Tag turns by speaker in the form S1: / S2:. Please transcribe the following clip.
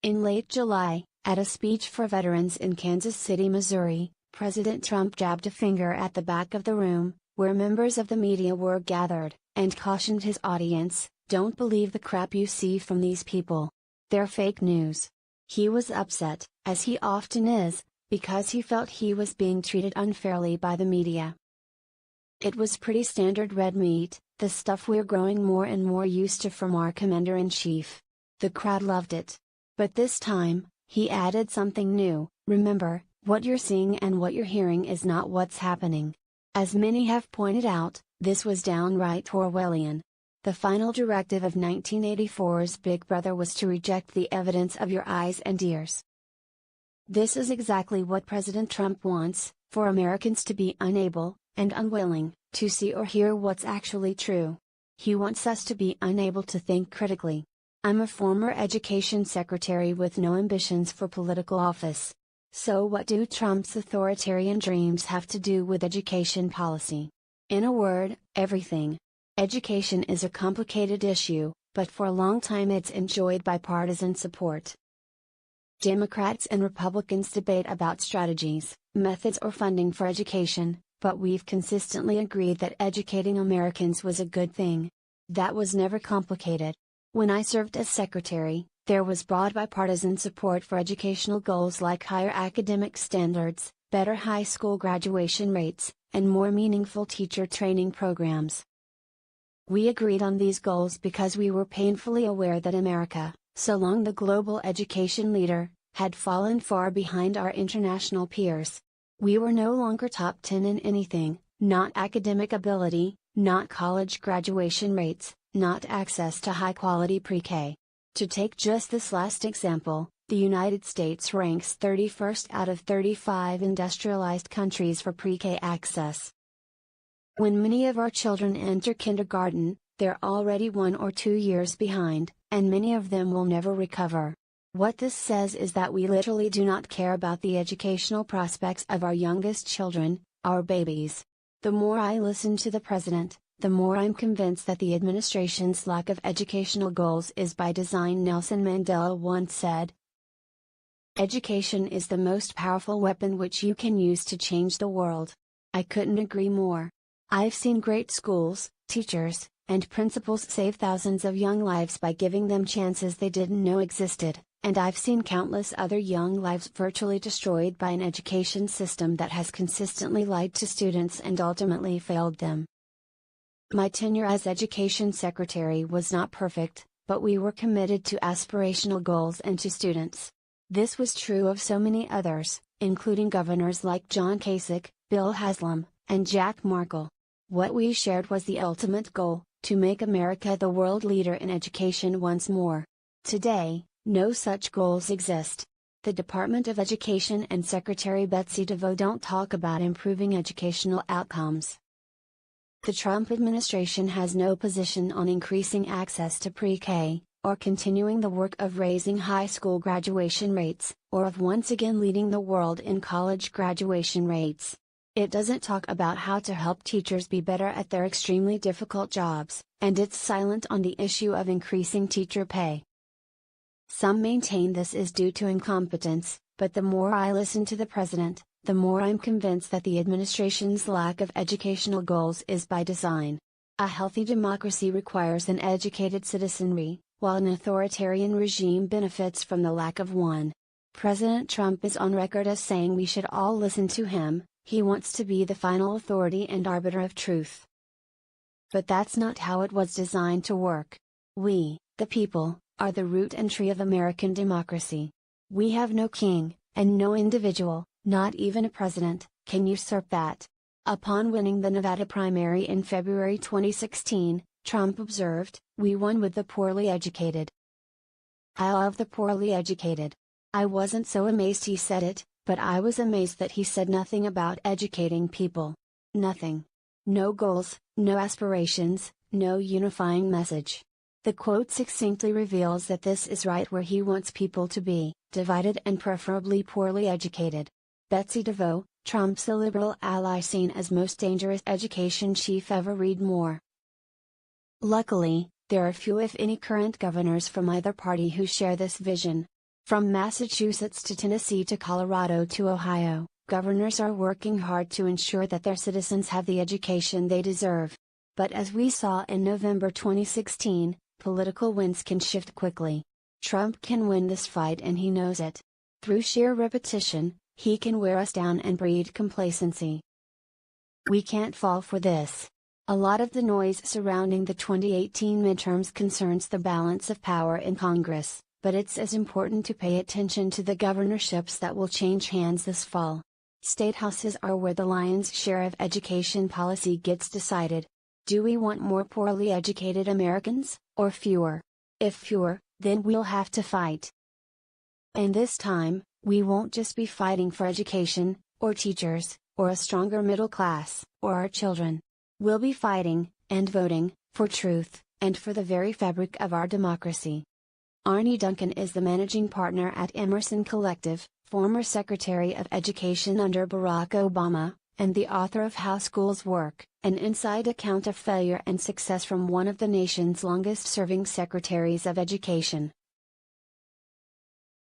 S1: In late July, at a speech for veterans in Kansas City, Missouri, President Trump jabbed a finger at the back of the room, where members of the media were gathered, and cautioned his audience, "Don't believe the crap you see from these people. They're fake news." He was upset, as he often is, because he felt he was being treated unfairly by the media. It was pretty standard red meat, the stuff we're growing more and more used to from our commander-in-chief. The crowd loved it. But this time, he added something new: "Remember, what you're seeing and what you're hearing is not what's happening." As many have pointed out, this was downright Orwellian. The final directive of 1984's Big Brother was to reject the evidence of your eyes and ears. This is exactly what President Trump wants, for Americans to be unable, and unwilling, to see or hear what's actually true. He wants us to be unable to think critically. I'm a former education secretary with no ambitions for political office. So what do Trump's authoritarian dreams have to do with education policy? In a word, everything. Education is a complicated issue, but for a long time it's enjoyed bipartisan support. Democrats and Republicans debate about strategies, methods or funding for education, but we've consistently agreed that educating Americans was a good thing. That was never complicated. When I served as secretary, there was broad bipartisan support for educational goals like higher academic standards, better high school graduation rates, and more meaningful teacher training programs. We agreed on these goals because we were painfully aware that America, so long the global education leader, had fallen far behind our international peers. We were no longer top 10 in anything, not academic ability, not college graduation rates, not access to high-quality pre-K. To take just this last example, the United States ranks 31st out of 35 industrialized countries for pre-K access. When many of our children enter kindergarten, they're already 1 or 2 years behind, and many of them will never recover. What this says is that we literally do not care about the educational prospects of our youngest children, our babies. The more I listen to the president, the more I'm convinced that the administration's lack of educational goals is by design. Nelson Mandela once said, "Education is the most powerful weapon which you can use to change the world." I couldn't agree more. I've seen great schools, teachers, and principals save thousands of young lives by giving them chances they didn't know existed, and I've seen countless other young lives virtually destroyed by an education system that has consistently lied to students and ultimately failed them. My tenure as education secretary was not perfect, but we were committed to aspirational goals and to students. This was true of so many others, including governors like John Kasich, Bill Haslam, and Jack Markle. What we shared was the ultimate goal: to make America the world leader in education once more. Today, no such goals exist. The Department of Education and Secretary Betsy DeVos don't talk about improving educational outcomes. The Trump administration has no position on increasing access to pre-K, or continuing the work of raising high school graduation rates, or of once again leading the world in college graduation rates. It doesn't talk about how to help teachers be better at their extremely difficult jobs, and it's silent on the issue of increasing teacher pay. Some maintain this is due to incompetence, but the more I listen to the president, the more I'm convinced that the administration's lack of educational goals is by design. A healthy democracy requires an educated citizenry, while an authoritarian regime benefits from the lack of one. President Trump is on record as saying we should all listen to him. He wants to be the final authority and arbiter of truth. But that's not how it was designed to work. We, the people, are the root and tree of American democracy. We have no king, and no individual, not even a president, can usurp that. Upon winning the Nevada primary in February 2016, Trump observed, "We won with the poorly educated." I love the poorly educated. I wasn't so amazed he said it, but I was amazed that he said nothing about educating people. Nothing. No goals, no aspirations, no unifying message. The quote succinctly reveals that this is right where he wants people to be, divided and preferably poorly educated. Betsy DeVos, Trump's illiberal ally seen as most dangerous education chief ever. Read more. Luckily, there are few if any current governors from either party who share this vision. From Massachusetts to Tennessee to Colorado to Ohio, governors are working hard to ensure that their citizens have the education they deserve. But as we saw in November 2016, political winds can shift quickly. Trump can win this fight and he knows it. Through sheer repetition, he can wear us down and breed complacency. We can't fall for this. A lot of the noise surrounding the 2018 midterms concerns the balance of power in Congress, but it's as important to pay attention to the governorships that will change hands this fall. State houses are where the lion's share of education policy gets decided. Do we want more poorly educated Americans, or fewer? If fewer, then we'll have to fight. And this time, we won't just be fighting for education, or teachers, or a stronger middle class, or our children. We'll be fighting, and voting, for truth, and for the very fabric of our democracy. Arne Duncan is the managing partner at Emerson Collective, former Secretary of Education under Barack Obama, and the author of How Schools Work, an inside account of failure and success from one of the nation's longest-serving secretaries of education,